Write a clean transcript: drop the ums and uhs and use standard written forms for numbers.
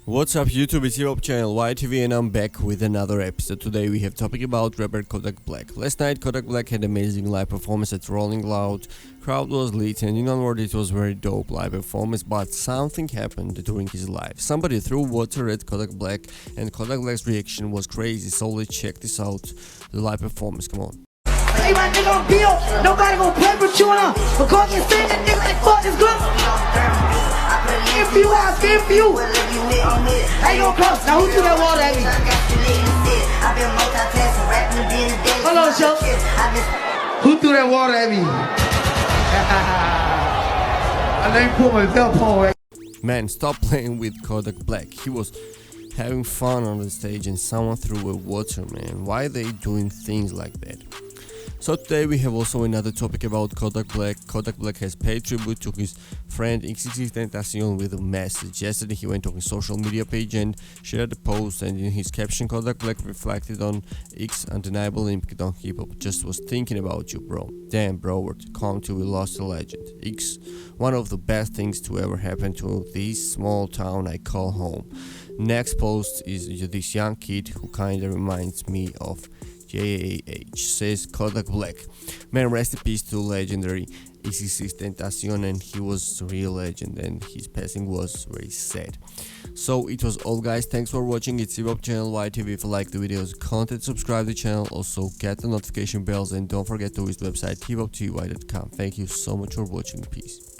What's up YouTube, it's your channel YTV and I'm back with another episode. Today we have topic about rapper Kodak Black. Last night Kodak Black had amazing live performance at Rolling Loud. Crowd was lit and in one word it was very dope live performance, but something happened during his live. Somebody threw water at Kodak Black and Kodak Black's reaction was crazy, so let's check this out, the live performance, come on. Hey, my nigga on bill, nobody gon' play with you now. Because you say that nigga like fuck this girl. If you ask, if you. Hey, yo, close. Now who threw that water at me? Hold on, show. Who threw that water at me? I let me put my cell phone right. Man, stop playing with Kodak Black. He was having fun on the stage and someone threw a water, man. Why are they doing things like that? So today we have also another topic about Kodak Black. Kodak Black has paid tribute to his friend XXXTentacion with a message. Yesterday he went on his social media page and shared a post, and in his caption Kodak Black reflected on X undeniable impact on hip hop. Just was thinking about you, bro. Damn, bro, what come to we lost a legend. X, one of the best things to ever happen to this small town I call home. Next post is this young kid who kinda reminds me of JAH, says Kodak Black. Man, rest in peace to legendary XXXTentacion, and he was a real legend and his passing was very sad. So it was all, guys. Thanks for watching. It's hip hop channel YTV. If you like the videos content, subscribe to the channel, also get the notification bells, and don't forget to visit the website hiphopty.com. Thank you so much for watching. Peace.